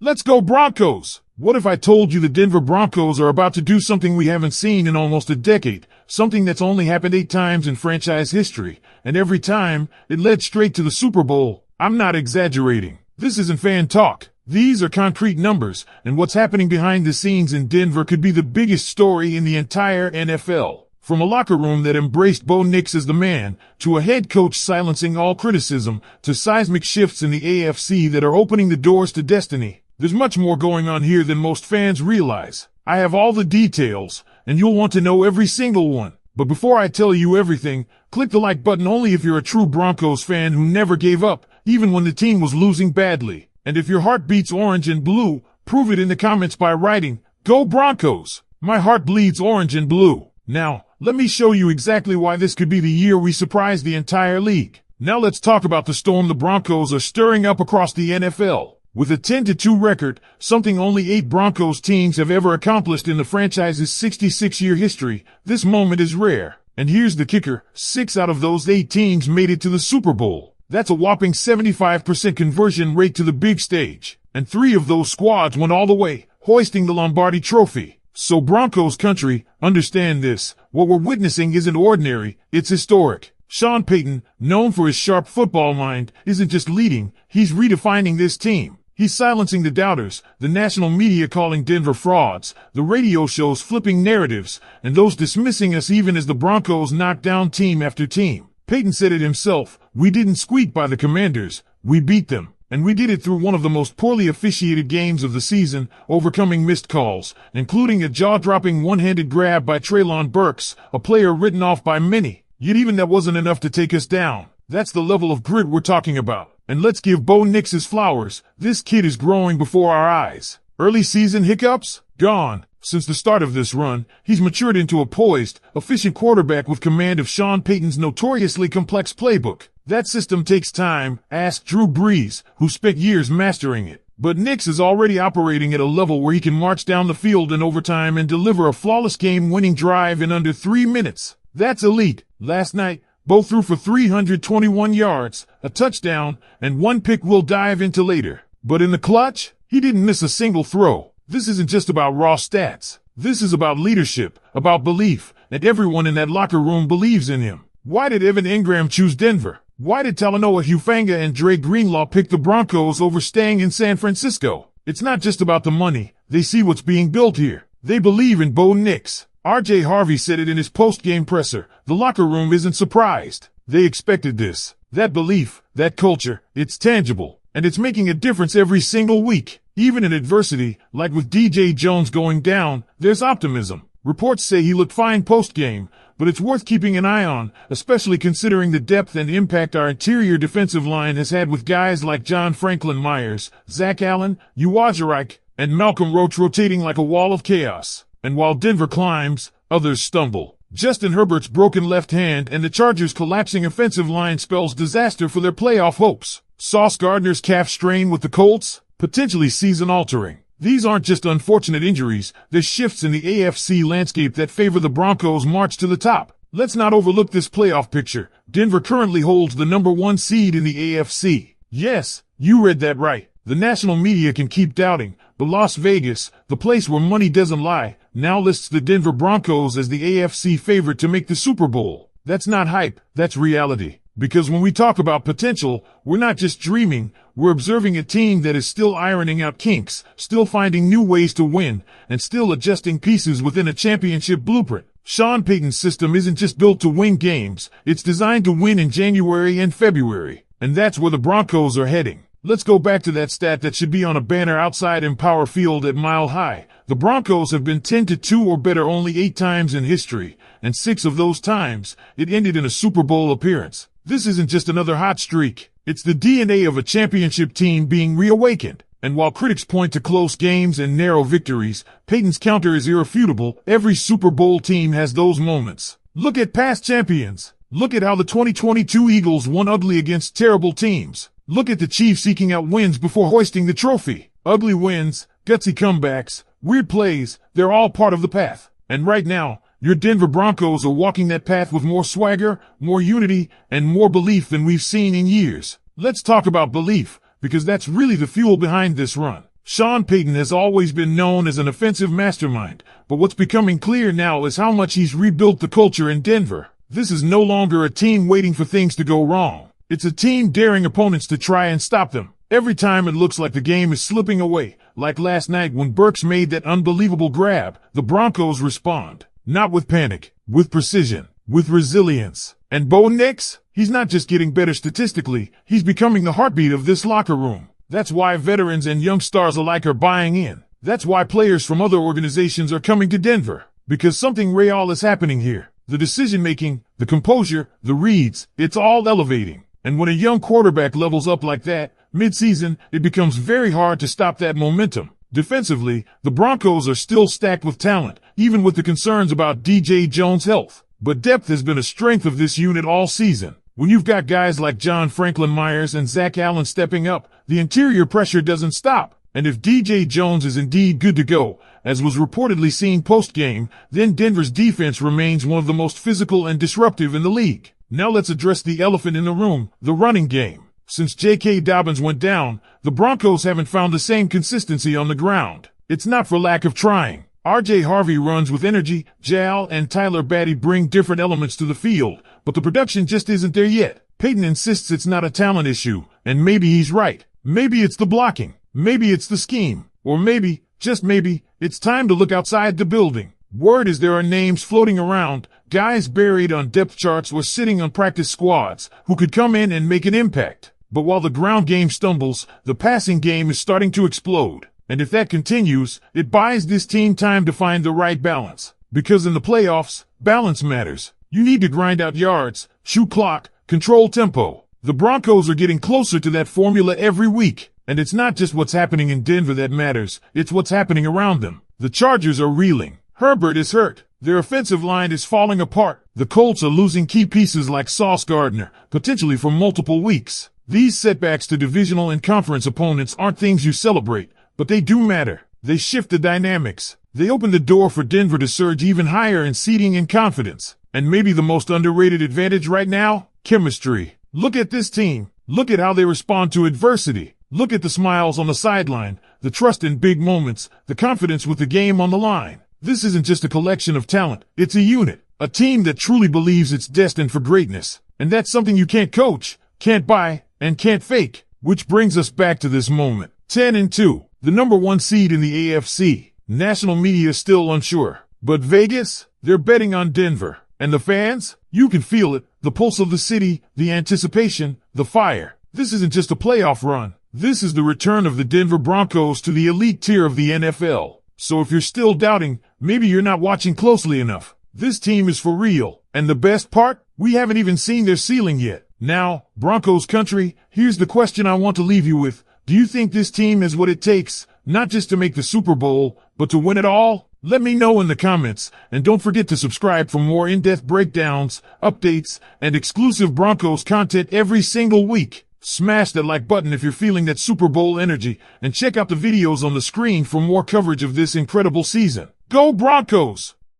Let's go Broncos! What if I told you the Denver Broncos are about to do something we haven't seen in almost a decade, something that's only happened 8 times in franchise history, and every time, it led straight to the Super Bowl? I'm not exaggerating. This isn't fan talk. These are concrete numbers, and what's happening behind the scenes in Denver could be the biggest story in the entire NFL. From a locker room that embraced Bo Nix as the man, to a head coach silencing all criticism, to seismic shifts in the AFC that are opening the doors to destiny. There's much more going on here than most fans realize. I have all the details, and you'll want to know every single one. But before I tell you everything, click the like button only if you're a true Broncos fan who never gave up, even when the team was losing badly. And if your heart beats orange and blue, prove it in the comments by writing, "Go Broncos! My heart bleeds orange and blue." Now, let me show you exactly why this could be the year we surprise the entire league. Now let's talk about the storm the Broncos are stirring up across the NFL. With a 10-2 record, something only 8 Broncos teams have ever accomplished in the franchise's 66-year history, this moment is rare. And here's the kicker, 6 out of those 8 teams made it to the Super Bowl. That's a whopping 75% conversion rate to the big stage. And 3 of those squads went all the way, hoisting the Lombardi Trophy. So Broncos country, understand this. What we're witnessing isn't ordinary, it's historic. Sean Payton, known for his sharp football mind, isn't just leading, he's redefining this team. He's silencing the doubters, the national media calling Denver frauds, the radio shows flipping narratives, and those dismissing us even as the Broncos knock down team after team. Payton said it himself, "We didn't squeak by the Commanders, we beat them. And we did it through one of the most poorly officiated games of the season, overcoming missed calls, including a jaw-dropping one-handed grab by Treylon Burks, a player written off by many. Yet even that wasn't enough to take us down. That's the level of grit we're talking about. And let's give Bo Nix his flowers. This kid is growing before our eyes. Early season hiccups? Gone. Since the start of this run, he's matured into a poised, efficient quarterback with command of Sean Payton's notoriously complex playbook. That system takes time, ask Drew Brees, who spent years mastering it. But Nix is already operating at a level where he can march down the field in overtime and deliver a flawless game-winning drive in under 3 minutes. That's elite. Last night, Bo threw for 321 yards, a touchdown, and 1 pick we'll dive into later. But in the clutch, he didn't miss a single throw. This isn't just about raw stats. This is about leadership, about belief, and everyone in that locker room believes in him. Why did Evan Engram choose Denver? Why did Talanoa Hufanga and Dre Greenlaw pick the Broncos over staying in San Francisco? It's not just about the money. They see what's being built here. They believe in Bo Nix. R.J. Harvey said it in his post-game presser. The locker room isn't surprised. They expected this. That belief, that culture, it's tangible. And it's making a difference every single week. Even in adversity, like with DJ Jones going down, there's optimism. Reports say he looked fine post-game, but it's worth keeping an eye on, especially considering the depth and impact our interior defensive line has had with guys like John Franklin Myers, Zach Allen, Uwazurike, and Malcolm Roach rotating like a wall of chaos. And while Denver climbs, others stumble. Justin Herbert's broken left hand and the Chargers' collapsing offensive line spells disaster for their playoff hopes. Sauce Gardner's calf strain with the Colts? Potentially season-altering. These aren't just unfortunate injuries, they're shifts in the AFC landscape that favor the Broncos' march to the top. Let's not overlook this playoff picture. Denver currently holds the number 1 seed in the AFC. Yes, you read that right. The national media can keep doubting, but Las Vegas, the place where money doesn't lie, now lists the Denver Broncos as the AFC favorite to make the Super Bowl. That's not hype, that's reality. Because when we talk about potential, we're not just dreaming, we're observing a team that is still ironing out kinks, still finding new ways to win, and still adjusting pieces within a championship blueprint. Sean Payton's system isn't just built to win games, it's designed to win in January and February. And that's where the Broncos are heading. Let's go back to that stat that should be on a banner outside Empower Field at Mile High. The Broncos have been 10-2 or better only 8 times in history, and 6 of those times, it ended in a Super Bowl appearance. This isn't just another hot streak. It's the DNA of a championship team being reawakened. And while critics point to close games and narrow victories, Payton's counter is irrefutable. Every Super Bowl team has those moments. Look at past champions. Look at how the 2022 Eagles won ugly against terrible teams. Look at the Chiefs seeking out wins before hoisting the trophy. Ugly wins, gutsy comebacks, weird plays, they're all part of the path. And right now, your Denver Broncos are walking that path with more swagger, more unity, and more belief than we've seen in years. Let's talk about belief, because that's really the fuel behind this run. Sean Payton has always been known as an offensive mastermind, but what's becoming clear now is how much he's rebuilt the culture in Denver. This is no longer a team waiting for things to go wrong. It's a team daring opponents to try and stop them. Every time it looks like the game is slipping away, like last night when Burks made that unbelievable grab, the Broncos respond. Not with panic, with precision, with resilience. And Bo Nix, he's not just getting better statistically, he's becoming the heartbeat of this locker room. That's why veterans and young stars alike are buying in. That's why players from other organizations are coming to Denver. Because something real is happening here. The decision-making, the composure, the reads, it's all elevating. And when a young quarterback levels up like that, mid-season, it becomes very hard to stop that momentum. Defensively, the Broncos are still stacked with talent, even with the concerns about DJ Jones' health. But depth has been a strength of this unit all season. When you've got guys like John Franklin Myers and Zach Allen stepping up, the interior pressure doesn't stop. And if DJ Jones is indeed good to go, as was reportedly seen post-game, then Denver's defense remains one of the most physical and disruptive in the league. Now let's address the elephant in the room, the running game. Since J.K. Dobbins went down, the Broncos haven't found the same consistency on the ground. It's not for lack of trying. R.J. Harvey runs with energy, Jal and Tyler Batty bring different elements to the field, but the production just isn't there yet. Payton insists it's not a talent issue, and maybe he's right. Maybe it's the blocking. Maybe it's the scheme. Or maybe, just maybe, it's time to look outside the building. Word is there are names floating around, guys buried on depth charts or sitting on practice squads, who could come in and make an impact. But while the ground game stumbles, the passing game is starting to explode. And if that continues, it buys this team time to find the right balance. Because in the playoffs, balance matters. You need to grind out yards, shoot clock, control tempo. The Broncos are getting closer to that formula every week. And it's not just what's happening in Denver that matters, it's what's happening around them. The Chargers are reeling. Herbert is hurt. Their offensive line is falling apart. The Colts are losing key pieces like Sauce Gardner, potentially for multiple weeks. These setbacks to divisional and conference opponents aren't things you celebrate, but they do matter. They shift the dynamics. They open the door for Denver to surge even higher in seeding and confidence. And maybe the most underrated advantage right now? Chemistry. Look at this team. Look at how they respond to adversity. Look at the smiles on the sideline, the trust in big moments, the confidence with the game on the line. This isn't just a collection of talent. It's a unit. A team that truly believes it's destined for greatness. And that's something you can't coach, can't buy, and can't fake. Which brings us back to this moment. 10-2. The number one seed in the AFC. National media is still unsure. But Vegas, they're betting on Denver. And the fans? You can feel it. The pulse of the city, the anticipation, the fire. This isn't just a playoff run. This is the return of the Denver Broncos to the elite tier of the NFL. So if you're still doubting, maybe you're not watching closely enough. This team is for real. And the best part? We haven't even seen their ceiling yet. Now, Broncos country, here's the question I want to leave you with. Do you think this team is what it takes, not just to make the Super Bowl, but to win it all? Let me know in the comments, and don't forget to subscribe for more in-depth breakdowns, updates, and exclusive Broncos content every single week. Smash that like button if you're feeling that Super Bowl energy, and check out the videos on the screen for more coverage of this incredible season. Go Broncos!